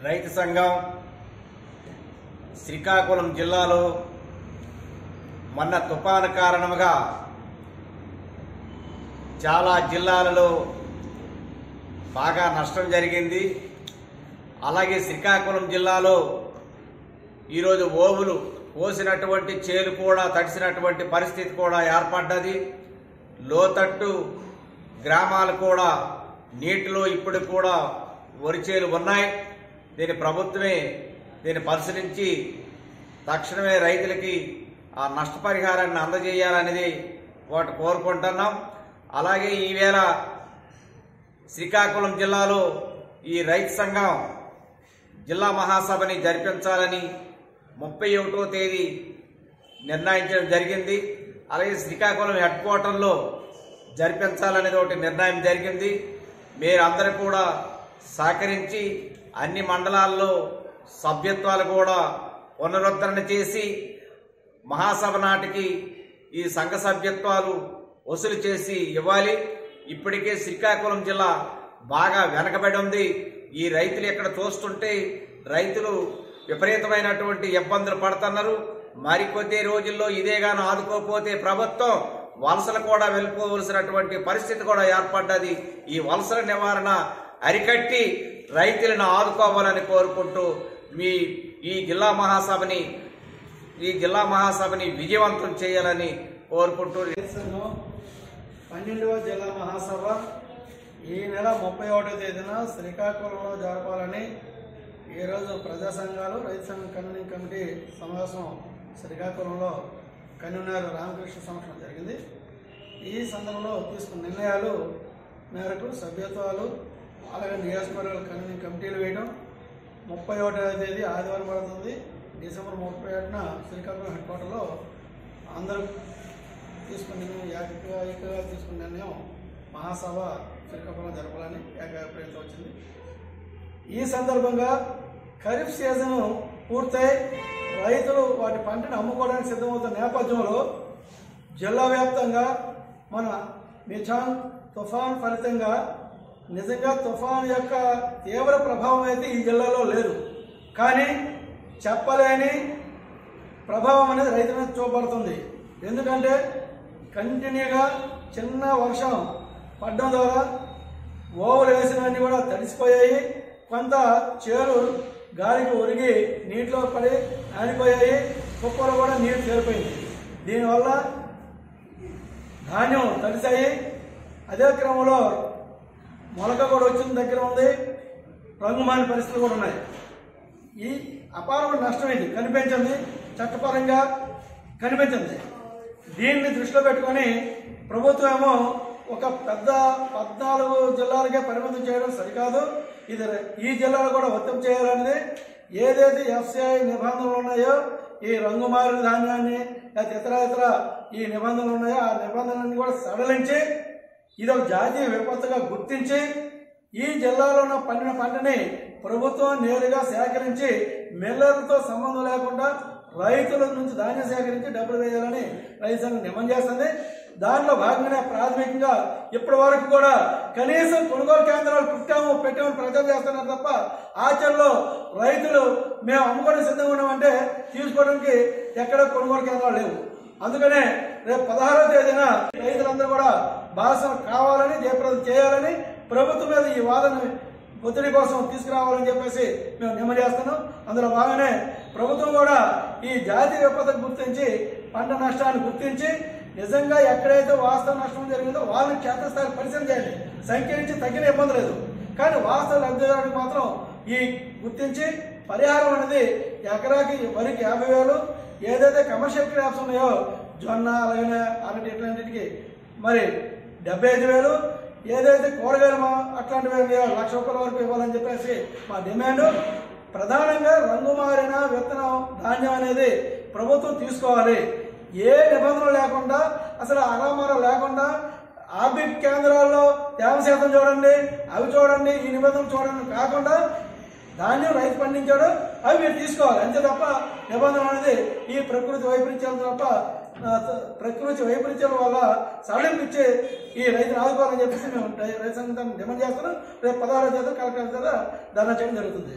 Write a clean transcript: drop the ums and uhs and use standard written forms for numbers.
రైతు సంఘం శ్రీకాకుళం జిల్లాలో మొన్న తుఫాను కారణంగా చాలా జిల్లాలలో బాగా నష్టం జరిగింది. అలాగే శ్రీకాకుళం జిల్లాలో ఈరోజు ఓవులు పోసినటువంటి చేలు కూడా తడిసినటువంటి పరిస్థితి కూడా ఏర్పడ్డది. లోతట్టు గ్రామాలు కూడా నీటిలో ఇప్పుడు కూడా వరి చేలు ఉన్నాయి. దీని ప్రభుత్వమే దీన్ని పరిశీలించి తక్షణమే రైతులకి ఆ నష్టపరిహారాన్ని అందజేయాలనేది వాటి కోరుకుంటున్నాం. అలాగే ఈవేళ శ్రీకాకుళం జిల్లాలో ఈ రైతు సంఘం జిల్లా మహాసభని జరిపించాలని 31వ తేదీ నిర్ణయించడం జరిగింది. అలాగే శ్రీకాకుళం హెడ్ క్వార్టర్లో జరిపించాలనేది ఒకటి నిర్ణయం జరిగింది. మీరందరూ కూడా సహకరించి అన్ని మండలాల్లో సభ్యత్వాలు కూడా పునరుద్ధరణ చేసి మహాసభ నాటికి ఈ సంఘ సభ్యత్వాలు వసూలు చేసి ఇవ్వాలి. ఇప్పటికే శ్రీకాకుళం జిల్లా బాగా వెనకబడి ఉంది. ఈ రైతులు ఇక్కడ చూస్తుంటే రైతులు విపరీతమైనటువంటి ఇబ్బందులు పడుతున్నారు. మరికొద్ది రోజుల్లో ఇదేగాను ఆదుకోకపోతే ప్రభుత్వం వలసలు కూడా వెళ్ళిపోవలసినటువంటి పరిస్థితి కూడా ఏర్పడ్డది. ఈ వలసల నివారణ అరికట్టి రైతులను ఆదుకోవాలని కోరుకుంటూ ఈ జిల్లా మహాసభని విజయవంతం చేయాలని కోరుకుంటూ 12వ జిల్లా మహాసభ ఈ నెల 31వ తేదీన శ్రీకాకుళంలో జరపాలని ఈరోజు ప్రజా సంఘాలు రైతు సంఘం కన్వీనింగ్ కమిటీ సమావేశం శ్రీకాకుళంలో కన్వీనర్ రామకృష్ణ సమక్షంలో జరిగింది. ఈ సందర్భంలో తీసుకున్న నిర్ణయాలు మేరకు సభ్యత్వాలు అలాగే నియోజకవర్గాల కన్వీనింగ్ కమిటీలు వేయడం 31వ తేదీ ఆదివారం పడుతుంది. డిసెంబర్ 31న శ్రీకాకుళం హెడ్ క్వార్టర్లో అందరూ తీసుకున్న ఏకగా తీసుకున్న నిర్ణయం మహాసభ శ్రీకాకుళం జరపాలని ఏకాభిప్రాయంతో వచ్చింది. ఈ సందర్భంగా ఖరీఫ్ సీజన్ పూర్తయి రైతులు వాటి పంటను అమ్ముకోవడానికి సిద్ధమవుతున్న నేపథ్యంలో జిల్లా వ్యాప్తంగా మన మిచాంగ్ తుఫాన్ ఫలితంగా నిజంగా తుఫాన్ యొక్క తీవ్ర ప్రభావం అయితే ఈ జిల్లాలో లేదు. కానీ చెప్పలేని ప్రభావం అనేది రైతుల మీద చూపడుతుంది. ఎందుకంటే కంటిన్యూగా చిన్న వర్షం పడడం ద్వారా ఓవులు వేసినవన్నీ కూడా తడిసిపోయాయి. కొంత చేలు గాలికి ఒరిగి నీటిలో పడి ఆనిపోయాయి. కుప్పలు కూడా నీరు చేరిపోయింది. దీనివల్ల ధాన్యం తడిసాయి. అదే క్రమంలో మొలక కూడా వచ్చిన దగ్గర ఉంది. రంగుమాని పరిస్థితులు కూడా ఉన్నాయి. ఈ అపారమైన నష్టం ఇది కనిపించింది, చట్టపరంగా కనిపించింది. దీన్ని దృష్టిలో పెట్టుకొని ప్రభుత్వం ఏమో ఒక పెద్ద 14 జిల్లాలకే పరిమితం చేయడం సరికాదు. ఇది ఈ జిల్లాలో కూడా వర్తింప చేయాలనేది ఏదైతే ఎఫ్సిఐ నిబంధనలు ఉన్నాయో ఈ రంగుమారిన ధాన్యాన్ని లేదా ఇతర ఈ నిబంధనలు ఉన్నాయో ఆ నిబంధనలన్నీ కూడా సడలించి ఇది ఒక జాతీయ విపత్తుగా గుర్తించి ఈ జిల్లాలో ఉన్న పండిన పంటని ప్రభుత్వం నేరుగా సేకరించి మిల్లర్లతో సంబంధం లేకుండా రైతుల నుంచి ధాన్యం సేకరించి డబ్బులు వేయాలని రైతు సంఘం డిమాండ్ చేస్తుంది. దాంట్లో భాగంగానే ప్రాథమికంగా ఇప్పటి వరకు కూడా కనీసం కొనుగోలు కేంద్రాలు పెట్టామని ప్రచారం చేస్తున్నారు తప్ప ఆచరణలో రైతులు మేము అమ్ముకోవడానికి సిద్ధంగా ఉన్నామంటే తీసుకోవడానికి ఎక్కడ కొనుగోలు కేంద్రాలు లేవు. అందుకనే రేపు 16వ తేదీన రైతులందరూ కూడా భాగస్వామి కావాలని జయప్రదం చేయాలని ప్రభుత్వం మీద ఈ వాదన ఒత్తిడి కోసం తీసుకురావాలని చెప్పేసి మేము డిమాండ్ చేస్తున్నాం. అందులో భాగంగానే ప్రభుత్వం కూడా ఈ జాతీయ విపత్తును గుర్తించి పంట నష్టాన్ని గుర్తించి నిజంగా ఎక్కడైతే వాస్తవ నష్టం జరిగిందో వాళ్ళని క్షేత్రస్థాయి పరిశీలన చేయండి. సంఖ్యరించి తగ్గిన ఇబ్బంది లేదు. కానీ వాస్తవ లబ్ధిదారునికి మాత్రం ఈ గుర్తించి పరిహారం అనేది ఎకరాకి వరికి 50,000 ఏదైతే కమర్షియల్ క్రాప్స్ ఉన్నాయో జొన్న అలాగే అరటి ఇట్లాంటికి మరి 75,000 ఏదైతే కూరగాయలు అట్లాంటివి ₹1,00,000 వరకు ఇవ్వాలని చెప్పేసి మా డిమాండ్. ప్రధానంగా రంగుమారిన విత్తనం ధాన్యం అనేది ప్రభుత్వం తీసుకోవాలి. ఏ నిబంధనలు లేకుండా అసలు అరామర లేకుండా ఆర్బిక్ కేంద్రాల్లో తేమ శాతం చూడండి, అవి చూడండి, ఈ నిబంధనలు చూడండి కాకుండా ధాన్యం రైతు పండించాడు అవి మీరు తీసుకోవాలి అంతే తప్ప నిబంధన అనేది ఈ ప్రకృతి వైపరీత్యాల వల్ల సడలింపిచ్చే ఈ రైతును ఆదుకోవాలని చెప్పేసి మేము రైతు సంఘం డిమాండ్ చేస్తున్నాం. రేపు 16వ తేదీ కలెక్టర్ ధర్నా చేయడం జరుగుతుంది.